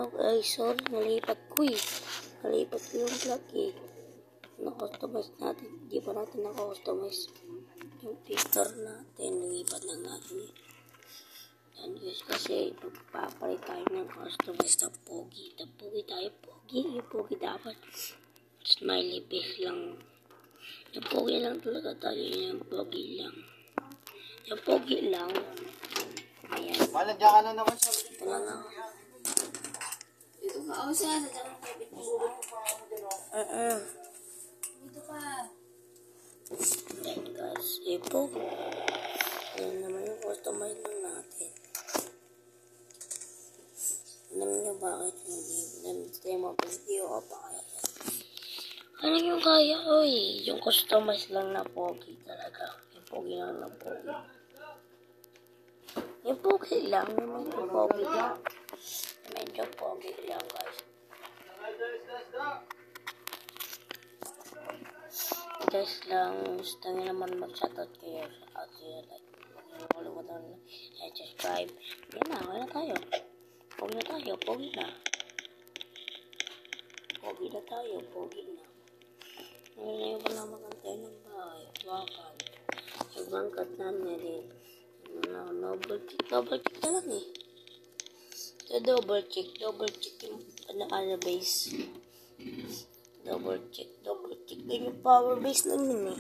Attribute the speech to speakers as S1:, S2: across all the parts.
S1: Ay, sorry, nalipat ko eh. Nalipat ko yung plug eh. Na-customize natin. Hindi pa natin na-customize yung picture natin. Nalipat lang natin eh. Yan guys, kasi magpapalit tayo ng customize na pogi. Na pogi tayo, pogi. Yung pogi dapat smiley face lang. Yung pogi lang talaga tayo. Yung pogi lang. Yung pogi lang. Ayan.
S2: Wala, dyan ka na naman sa
S1: Ito lang ako.
S3: Dito ka. O siya, sa dyan ang kapit mo. Dito ka.
S1: Ayan guys, ito. Ayan naman yung customize lang natin. Alam niyo bakit hindi mapag-video ka pa kaya? Ano yung kaya ko eh? Yung customize lang na pogi talaga. Yung pogi lang na pogi. Yung pogi lang, medyo pogi lang. Medyo pogi lang guys. Guys lang, gusto nyo naman mag-shoutout kayo sa atin. Like, kalimutan na subscribe. Yan na, okay na tayo. Pogi na tayo, pogi na. Pogi na tayo, pogi na. Ngayon ko na magantay ng bahay. Bakal. Nagbangkat na din. Double check na lang eh. So, double check yung base. Double check din yung power base lang yun eh.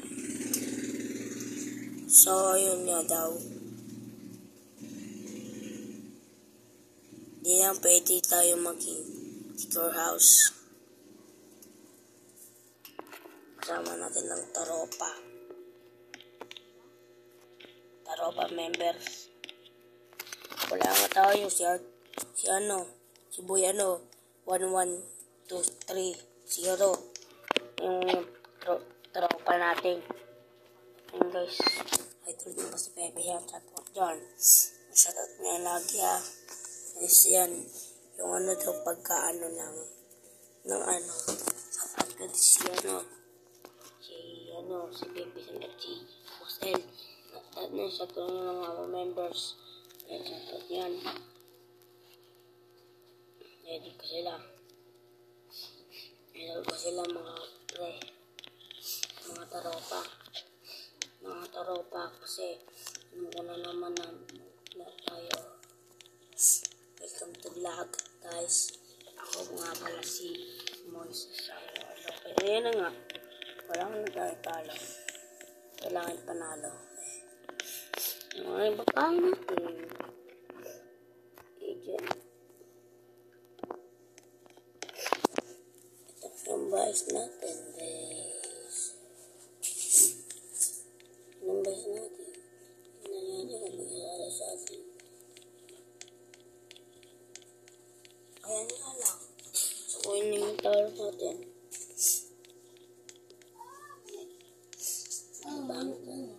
S1: So, yun nga daw. Di lang pwede tayo maging secure house. Kasama natin ng Taropa members. Wala nga tayo si Boy 1123 yung tropa natin. Ayun guys, ay tulad mo si Pepe yan, shoutout dyan. Shoutout niya lagi Yes, yan. Yung daw pagkaano lang ng shoutout ko si si Pepe at si Fosel. Shoutout niya ng mga members. Yan, shoutout yan. Edit ko sila. Meron ko sila mga taropa kasi muna naman na tayo. Welcome to vlog guys. Ako nga pala si Moises. Ayan na nga. Wala na tayo talo. Kailangan panalo. Yung mga iba pa natin. Agent. Yung bias natin, guys. Yung bias natin. Nangyayari kung mag-alala sa atin. Ayan nga lang. Sukuin na yung taro natin. Ang bangit na.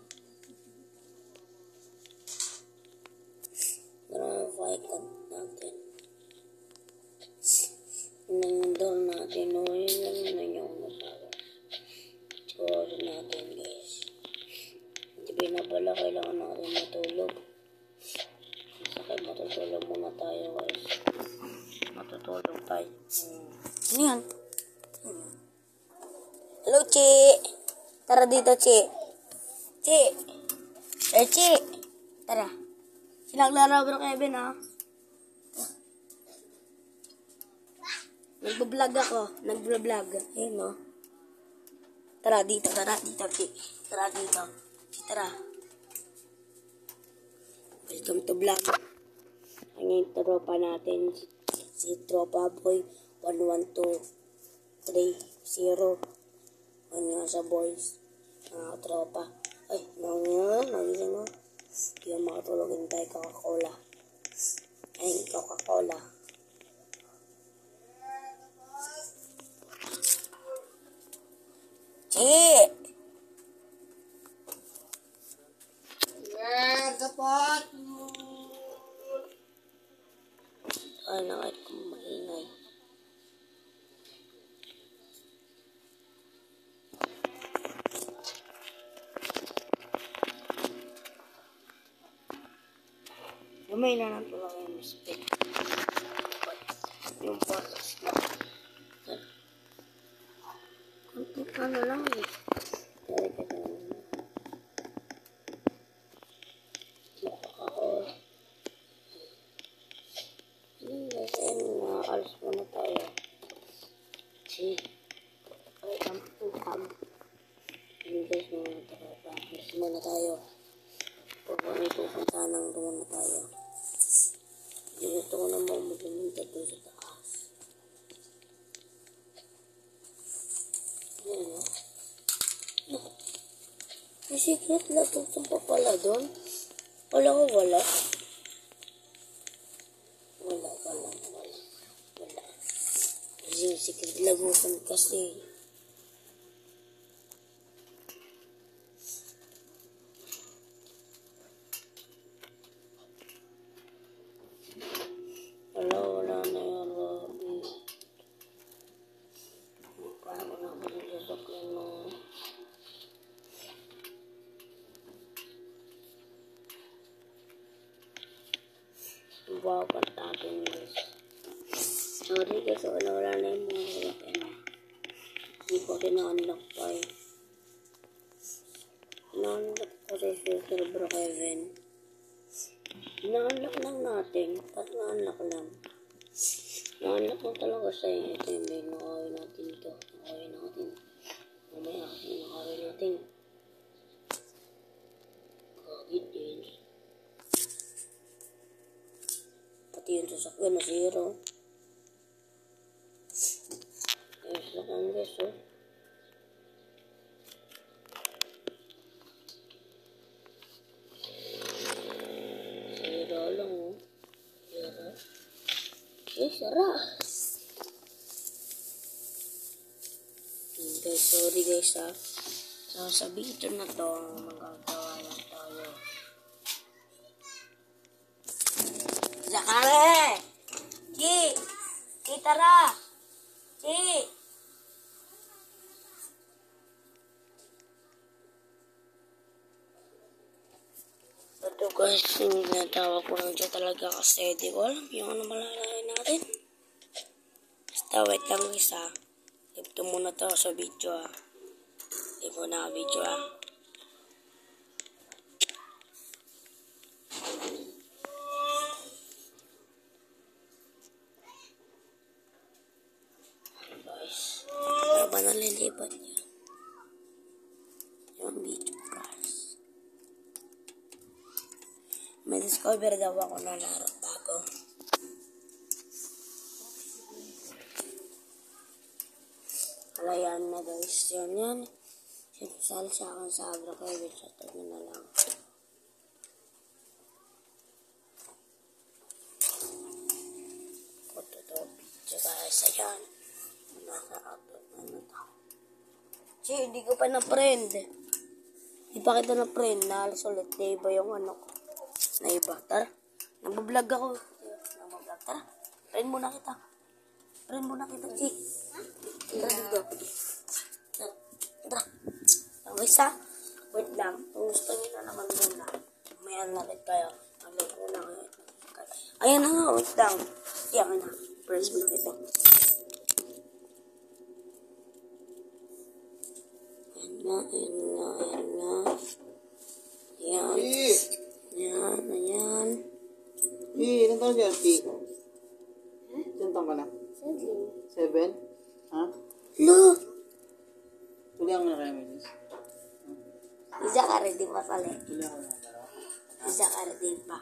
S1: Maraming fight natin. Nandun natin, yun lang yung nabawa. Score natin guys. Hindi pinabala, kailangan natin matulog. Sakay, matutulog muna tayo guys. Matutulog tayo. Ano yan? Hello, Chi! Tara dito, Chi! Chi! Chi! Tara. Sinaglaro bro Kevin Nagbablog ako. Nagbablog. Ayun no. Tara dito, Chi. Tara dito. Tara. Welcome to vlog. Ang yung tropa natin. Si Tropa Boy 1123 Ano nga sa boys. Tropa. Ay, nagising mo. Hindi yung makatulogin tayo Coca-Cola. Ay, Coca-Cola.
S3: Dapat.
S1: Ay, nakait kong maingay. Gamay na lang talaga yung spit. Yung Kunti pa na lang eh. Sorry ka na. Ako. Guys, alis muna tayo. See? Ay, kampukam. Guys, mga tropa. Alis muna tayo. Pag kami pupunta nang doon na tayo. Gusto ko naman magpumunta doon sa taas. Ayan o. May secret lagusan pa pala doon. Wala ko wala. Wala. Kasi yung secret lagusan kasi. Wala na yung lobby. Paano na ako sasakyan mo? Wow, natin guys. Sorry guys, wala na yung mga sasakyan. Hindi ko kina-unlock pa eh. Na-unlock ko sa Sir Bro Kevin. Na-unlock lang natin. Parang na-unlock lang. Na-unlock lang talaga sa'yo. Ito yung may nakawin natin ito. Nakawin natin. Mamaya kasi nakawin natin. Kagid din. Pati yung sasakyan na zero. Ayos lang ang guys oh. Zero lang oh. Zero. Sara. Guys, sorry guys ha. Sa video na to, magagawa lang tayo. Zakare! Chi! Kitara! Chi! Ito guys, tinatawag ko lang dyan talaga kasi di ko alam yung ano malalagay natin. Basta wait lang isa. Ito muna to sa video ah. Hindi ko na video ah. Guys, ano ba nalilipat niya? Yung video guys. May discover daw ako na laro bago. Alayan na guys. Yan. Sali sa akin sa Abra Kevin. Shoutout nyo na lang. Punto to. Tsaka sa yan. Naka-upload na ito. Hindi ko pa na-friend. Hindi pa kita na-friend. Naalas ulit. Na iba yung ano ko. Na iba. Tara. Nagbablog ako. Nagbablog. Tara. Friend muna kita. Chi. Tara dito. Tara. Guys ha. Wait lang. Kung gusto nyo na naman muna. May nalit kayo. Nalit ko na kayo. Ayan na nga. Wait lang. Ayan na. Friends muna kita. Ayan.
S2: Ilan taon siya, P? Ilan taon ka na? 7? Ha?
S1: Lo!
S2: Tulihan mo na kayo, Mrs.
S1: Isa ka rin din pa pala.
S2: Tulihan mo na kayo.
S1: Isa ka rin din pa.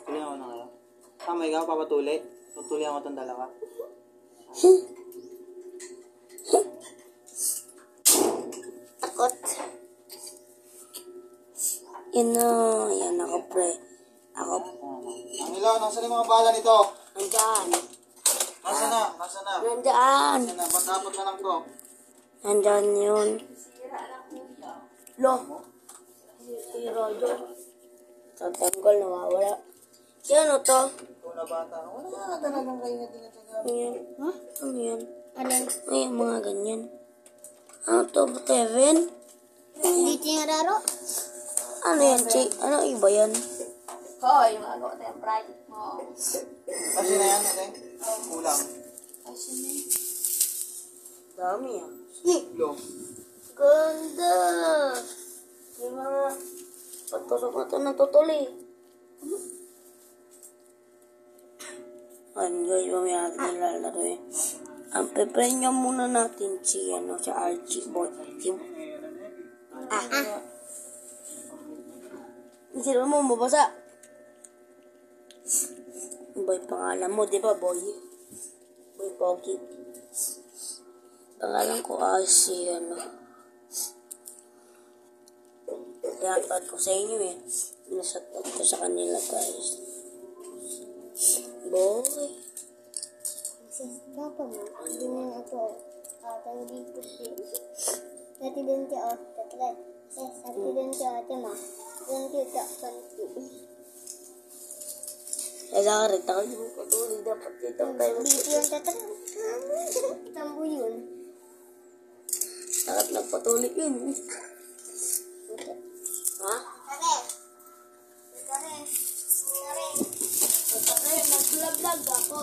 S2: Tulihan mo na kayo. Tama ikaw, papatuli. Tutulihan mo itong dalawa.
S1: Takot. Yan ako pre. Ako.
S2: Ang ilaw, nasan yung mga bala nito?
S1: Nandyan.
S2: Nasa na?
S1: Nandyan.
S2: Ba't dapat na lang to?
S1: Nandyan yun. Lo. Sira yun. Tatanggal, nawawala. Yan o to.
S2: Ito na bata. Wala talagang kayo na tinatagal.
S1: Ayan. Ha? Ano yan? Ayan, mga ganyan. Ano to, Kevin?
S3: Dito yung raro.
S1: Ano yan, Chi? Ano iba yan?
S3: Hoy, magawa tayong project mo.
S2: Kasi na yan, ate. Kulang.
S3: Kasi na eh.
S1: Dami ah.
S2: Long.
S1: Ganda! May mga pagtusok na ito natutuli. Ayun guys, mamaya natin nilalaro eh. Ang peprenya muna natin si Archie Boy. Sino mo mabasa? Boy, pangalan mo, di ba, Boy? Boy Pogi. Pangalan ko ay si Pinapad ko sa inyo eh. Nasakot ko sa kanila, guys. Boy.
S4: Papa mo, ganyan ako. Tanggi ko siya. Dati din siya, tatlet. Dati din siya, ma. Ganti ka, panti.
S1: Kaya rin, tayo mo patuloy. Dapat dito tayo
S4: Dito yung tatlet. Tambo yun.
S1: dapat nagpatuloy yun. Ha?
S4: Tare. Tare. Tare.
S3: Kare, mag-vlog ako.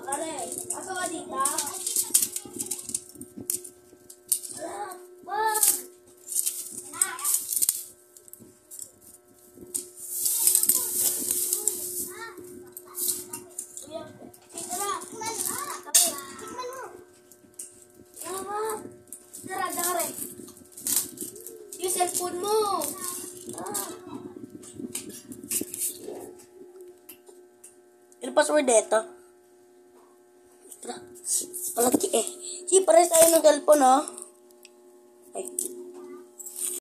S3: Kare, asa ka dito? Wag! Yung cellphone mo.
S1: Ano password dito? Tara. Palagi eh. Si, pares tayo ng cellphone, ha? Ay.